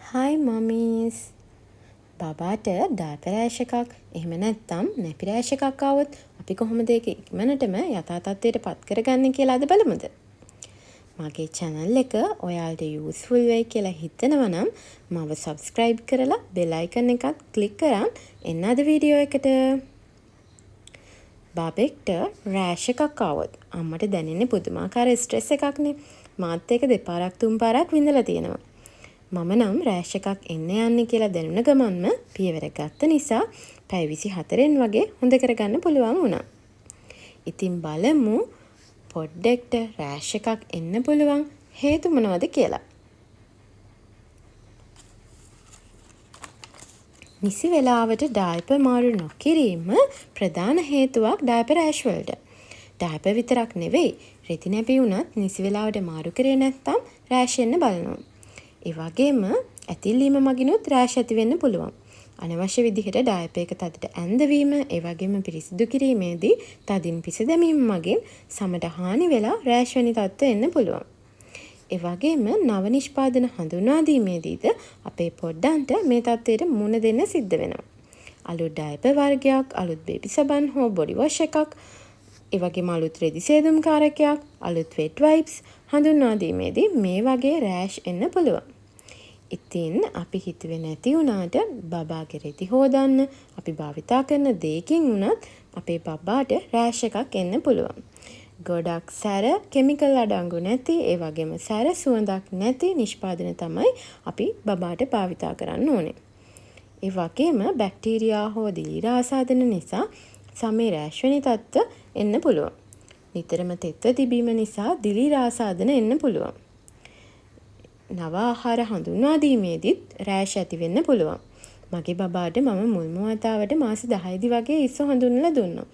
හයි මමීස් බබාට ඩයපර් rash එකක් එහෙම නැත්නම් නැපි රෑෂ් එකක් ආවොත් අපි කොහොමද ඒක ඉක්මනටම යථා තත්ත්වයට පත් කරගන්නේ කියලා අද බලමුද? මගේ channel එක ඔයාලට useful වෙයි කියලා හිතනවා නම් මම subscribe කරලා bell icon එකත් click කරන් එන්න අද වීඩියෝ එකට. බබෙක්ට රෑෂ් එකක් ආවොත් අම්මට දැනෙන්නේ පුදුමාකාර ස්ට්‍රෙස් එකක්නේ. මාත් ඒක දෙපාරක් තුන් පාරක් විඳලා තියෙනවා. මම නම් රෑෂ් එකක් එන්න යන්නේ කියලා දැනුණ ගමන්ම පියවර ගත්ත නිසා පැය 24න් වගේ හොඳ කරගන්න පුළුවන් වුණා. ඉතින් බලමු පොඩ්ඩෙක්ට රෑෂ් එකක් එන්න පුළුවන් හේතු මොනවද කියලා. නිසි වෙලාවට ඩයපර් මාරු නොකිරීම ප්‍රධාන හේතුවක් ඩයපර් රෑෂ් වලට. ඩයපර් විතරක් නෙවෙයි රෙදි නැපි වුණත් නිසි වෙලාවට මාරු කරේ නැත්නම් රෑෂ් එන්න බලනවා. ඒ වගේම ඇතිල්ලීම මගිනුත් රෑෂ් ඇති වෙන්න පුළුවන්. අනවශ්‍ය විදිහට ඩයපර් එක තදට ඇඳවීම, ඒ වගේම පිරිසිදු කිරීමේදී තදින් පිස දැමීම මගින් සමට හානි වෙලා රෑෂ් වැනි තත්ත්ව එන්න පුළුවන්. ඒ වගේම නව නිෂ්පාදන හඳුන්වා දීමේදීද අපේ පොඩ්ඩන්ට මේ තත්ත්වයට මුහුණ දෙන්න සිද්ධ වෙනවා. අලුත් ඩයපර් වර්ගයක්, අලුත් බේබි සබන් හෝ බොඩි වොෂ් එකක්, ඒ වගේම අලුත් රෙදි සේදුම් කාරකයක්, අලුත් වෙට් වයිප්ස් හඳුන්වා දීමේදී මේ වගේ රෑෂ් එන්න පුළුවන්. ඉතින් අපි හිතුවේ නැති වුණාට බබාගේ රෙදි හොදන්න අපි භාවිතා කරන දෙයකින් වුණත් අපේ බබාට රෑෂ් එකක් එන්න පුළුවන්. ගොඩක් සැර කිමිකල් අඩංගු නැති, ඒ වගේම සැර සුවඳක් නැති නිෂ්පාදන තමයි අපි බබාට භාවිතා කරන්න ඕනේ. ඒ වගේම බැක්ටීරියා හෝ දිලීර ආසාදන නිසා සමේ රෑෂ් වැනි තත්ත්ව එන්න පුළුවන්. නිතරම තෙත්ව තිබීම නිසා දිලීර ආසාදන එන්න පුළුවන්. නව ආහාර හඳුන්වා දීමේදීත් රෑෂ් ඇති වෙන්න පුළුවන්. මගේ බබාට මම මුල්ම වතාවට මාස 10 වගේ ඉස්ස හඳුන්වලා දුන්නා.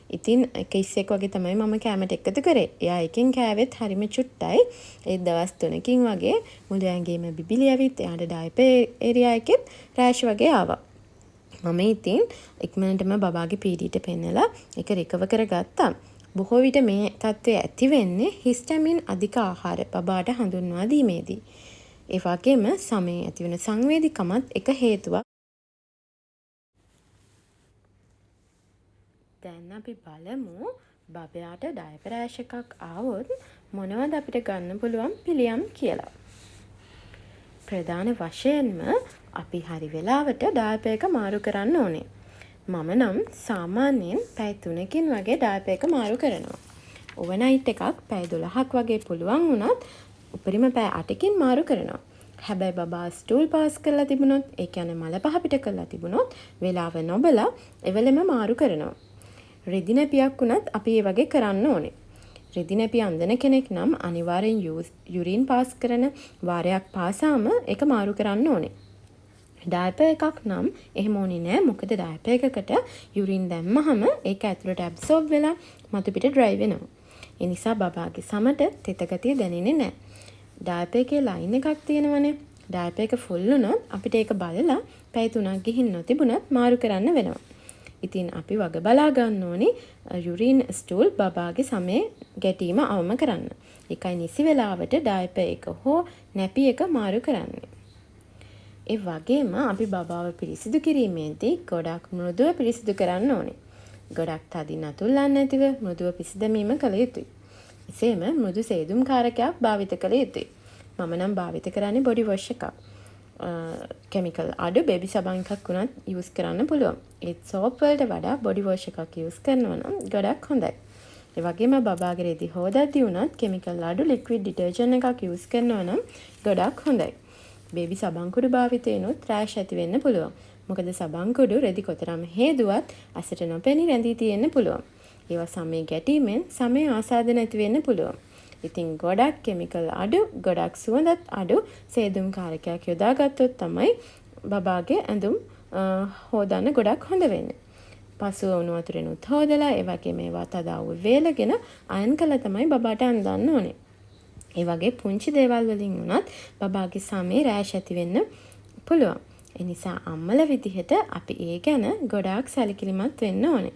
ඉතින් එක ඉස්සෙක් වගේ තමයි මම කැමට එකතු කරේ. එයා එකෙන් කෑවෙත් හරිම චුට්ටයි. ඒ දවස් 3කින් වගේ මුළු ඇඟේම බිබිලි ඇවිත් එයාට ඩයපර් ඒරියා එකෙත් රෑෂ් වගේ ආවා. මම ඉතින් ඉක්මනටම බබාගේ පීඩීට පෙන්නලා ඒක රිකවර් කරගත්තා. බොහෝ විට මේ තත්ත්වය ඇති වෙන්නේ හිස්ටමින් අධික ආහාර බබාට හඳුන්වා දීමේදී. ඒ වගේම සමේ ඇතිවන සංවේදීකමත් එක හේතුවක්. දැන් අපි බලමු බබයාට ඩයපර් රෑෂ් එකක් ආවොත් මොනවද අපිට ගන්න පුළුවන් පිළියම් කියලා. ප්‍රධාන වශයෙන්ම අපි හරි වෙලාවට ඩයපර් එක මාරු කරන්න ඕනේ. මම නම් සාමාන්‍යයෙන් පැය 3කින් වගේ ඩයපර් එක මාරු කරනවා. ඕවර්නයිට් එකක් පැය 12ක් වගේ පුළුවන් වුණත් උපරිම පැය 8කින් මාරු කරනවා. හැබැයි බබා ස්ටූල් පාස් කරලා තිබුණොත්, ඒ කියන්නේ මල පහ පිට කරලා තිබුණොත් වෙලාව නොබලා එවලෙම මාරු කරනවා. රෙදි නැපියක් වුණත් අපි ඒ වගේ කරන්න ඕනේ. රෙදි නැපි අඳින කෙනෙක් නම් අනිවාර්යෙන් යුරින් පාස් කරන වාරයක් පාසාම ඒක මාරු කරන්න ඕනේ. ඩයපර් එකක් නම් එහෙම ඕනේ නෑ. මොකද ඩයපර් එකකට යුරින් දැම්මහම ඒක ඇතුළට ඇබ්සෝබ් වෙලා මතු පිට ඩ්‍රයි වෙනවා. ඒ නිසා බබාගේ සමට තෙත ගතිය දැනෙන්නේ නෑ. ඩයපර් එකේ ලයින් එකක් තියෙනවනේ. ඩයපර් එක ෆුල් වුණොත් අපිට ඒක බලලා පැය 3ක් ගිහින් නොතිබුණත් මාරු කරන්න වෙනවා. ඉතින් අපි වග බලා ගන්න ඕනේ යුරින් ස්ටූල් බබාගේ සමේ ගැටීම අවම කරන්න. ඒකයි නිසි වෙලාවට ඩයපර් එක හෝ නැපි එක මාරු කරන්නේ. ඒ වගේම අපි බබාව පිරිසිදු කිරීමේදී ගොඩක් මෘදුව පිරිසිදු කරන්න ඕනේ. ගොඩක් තදින් අතුල්ලන්නේ නැතිව මෘදුව පිසිදැමීම කළ යුතුයි. එසේම මෘදු සේදුම් කාරකයක් භාවිත කළ යුතුයි. මම නම් භාවිත කරන්නේ බොඩි වොෂ් එකක්. කෙමිකල් අඩු බේබි සබන් එකක් වුණත් යූස් කරන්න පුළුවන්. ඒත් සෝප් වලට වඩා බොඩි වොෂ් එකක් යූස් කරනවා නම් ගොඩක් හොඳයි. ඒ වගේම බබාගේ රෙදි හොදද්දී වුණත් කෙමිකල් අඩු ලික්විඩ් ඩිටර්ජන්ට් එකක් යූස් කරනවා නම් ගොඩක් හොඳයි. බේබි සබන් කුඩු භාවිතේනොත් රෑෂ් ඇති වෙන්න පුළුවන්. මොකද සබන් කුඩු රෙදි කොතරම් හේදුවත් අසට නොපෙනී රැඳී තියෙන්න පුළුවන්. ඒවා සමේ ගැටීමෙන් සමේ ආසාදන ඇති වෙන්න පුළුවන්. ඉතින් ගොඩක් කෙමිකල් අඩු, ගොඩක් සුවඳත් අඩු සේදුම් කාරකයක් යොදාගත්තොත් තමයි බබාගේ ඇඳුම් හොදන්න ගොඩක් හොඳ වෙන්නේ. පසුව උණු වතුරෙනුත් හොදලා ඒ වගේ මේවා තදාවු වේලගෙන අයන් කළා තමයි බබාට අඳින්න ඕනේ. ඒ වගේ පුංචි දේවල් වලින් වුණත් බබාගේ සමේ රෑෂ් ඇති වෙන්න පුළුවන්. ඒ නිසා අම්මලා විදිහට අපි ඒ ගැන ගොඩාක් සැලකිලිමත් වෙන්න ඕනේ.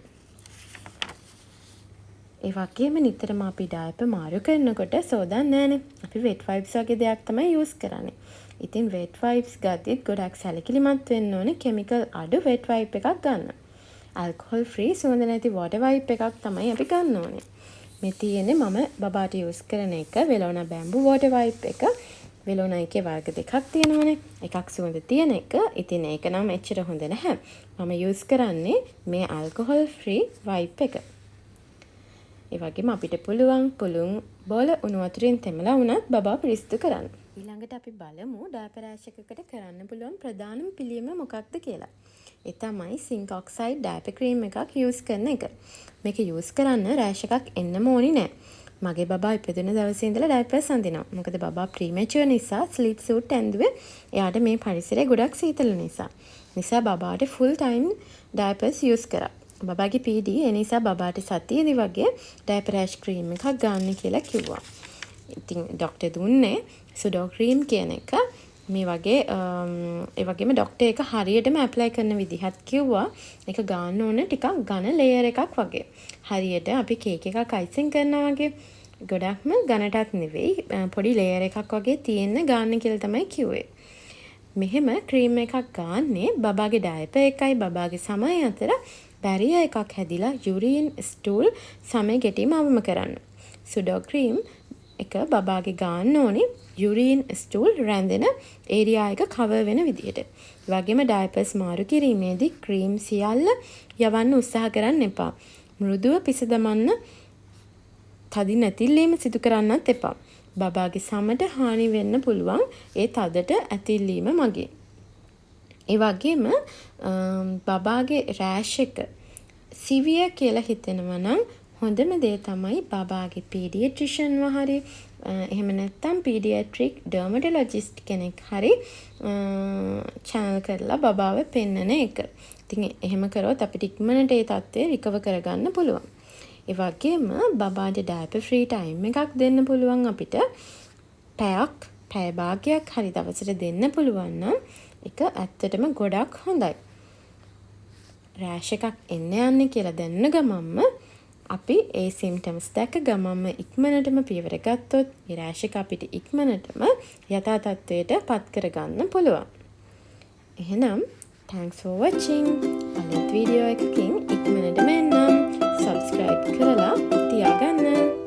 ඒ වගේම නිතරම අපි ඩයපර් මාරු කරනකොට සෝදන්නේ නැහනේ. අපි වෙට් වයිප්ස් වගේ දෙයක් තමයි යූස් කරන්නේ. ඉතින් wet wipes ගත්තත් ගොඩක් සැලකිලිමත් වෙන්න ඕනේ chemical අඩු wet wipe එකක් ගන්න. alcohol free සුවඳ නැති water wipe එකක් තමයි අපි ගන්න ඕනේ. මේ තියෙන්නේ මම බබාට use කරන එක Velona bamboo water wipe එක. Velona එකේ වර්ග දෙකක් තියෙනවානේ. එකක් සුවඳ තියෙන එක. ඉතින් ඒක නම් එච්චර හොඳ නැහැ. මම use කරන්නේ මේ alcohol free wipe එක. ඒ වගේම අපිට පුළුවන් පුළුන් බෝල උණු වතුරින් තෙමලා වුණත් බබා පිරිසිදු කරන්න. ඊළඟට අපි බලමු ඩයපර් රෑෂ් එකකට කරන්න පුළුවන් ප්‍රධානම පිළියම මොකක්ද කියලා. ඒ තමයි සින්ක් ඔක්සයිඩ් ඩයපර් ක්‍රීම් එකක් use කරන එක. මේක use කරන්න රෑෂ් එකක් එන්නම ඕනි නෑ. මගේ බබා ඉපදුන දවසේ ඉඳලා ඩයපර්ස් අඳිනවා. මොකද බබා ප්‍රීමැචුවර් නිසා ස්ලීප් සූට් ඇඳුවේ. එයාට මේ පරිසරය ගොඩක් සීතල නිසා. නිසා බබාට ෆුල් ටයිම් ඩයපර්ස් use කරා. බබාගේ PD ඒ නිසා බබාට සතියේදී වගේ ඩයපර් රෑෂ් ක්‍රීම් එකක් ගන්න කියලා කිව්වා. ඉතින් ડોක්ටර් දුන්නේ සුඩෝ ක්‍රීම් කියන එක. මේ වගේ ඒ වගේම ડોක්ටර් එක හරියටම ඇප්ලයි කරන විදිහත් කිව්වා. ඒක ගන්න ඕන ටිකක් ඝන ලේයර් එකක් වගේ. හරියට අපි කේක් එකක් අයිසිං කරනවා වගේ ගොඩක්ම ඝනටත් නෙවෙයි පොඩි ලේයර් එකක් වගේ තියෙන්න ගන්න කියලා තමයි කිව්වේ. මෙහෙම ක්‍රීම් එකක් ගන්නේ බබාගේ ඩයපර් එකයි බබාගේ සමය අතර බැරියර් එකක් හැදිලා යුරින් ස්ටූල් සමය ගැටීම අවම කරන්න. සුඩෝ ක්‍රීම් එක බබාගේ ගන්න ඕනි යුරින් ස්ටූල් රැඳෙන ඒරියා එක කවර් වෙන විදිහට. ඒ වගේම ඩයපර්ස් මාරු කිරීමේදී ක්‍රීම් සියල්ල යවන්න උත්සාහ කරන්න එපා. මෘදුව පිස දමන්න තදින් ඇතිල්ලීම සිදු කරන්නත් එපා. බබාගේ සමට හානි වෙන්න පුළුවන් ඒ තදට ඇතිල්ලීම මගින්. ඒ වගේම බබාගේ රෑෂ් එක සිවියර් කියලා හිතෙනවා නම් හොඳම දේ තමයි බබාගේ පීඩියට්‍රිෂන්ව හරි එහෙම නැත්නම් පීඩියට්‍රික් ඩර්මටොලොජිස්ට් කෙනෙක් හරි channel කරලා බබාව පෙන්නන එක. ඉතින් එහෙම කරොත් අපිට ඉක්මනට ඒ තත්ත්වය රිකවර් කරගන්න පුළුවන්. ඒ වගේම බබාට ඩයපර් ෆ්‍රී ටයිම් එකක් දෙන්න පුළුවන් අපිට. පැය භාගයක් හරි දවසට දෙන්න පුළුවන් නම් ඒක ඇත්තටම ගොඩක් හොඳයි. රෑෂ් එකක් එන්න යන්නේ කියලා දැනන ගමන්ම අපි ඒ සිම්ටම්ස් දැක ගමන්ම ඉක්මනටම පියවර ගත්තොත් ඒ රෑෂ් එක අපිට ඉක්මනටම යථා තත්ත්වයට පත් කරගන්න පුළුවන්. එහෙනම් thanks for watching. අලුත් වීඩියෝ එකකින් ඉක්මනටම එන්නම්. subscribe කරලා තියාගන්න.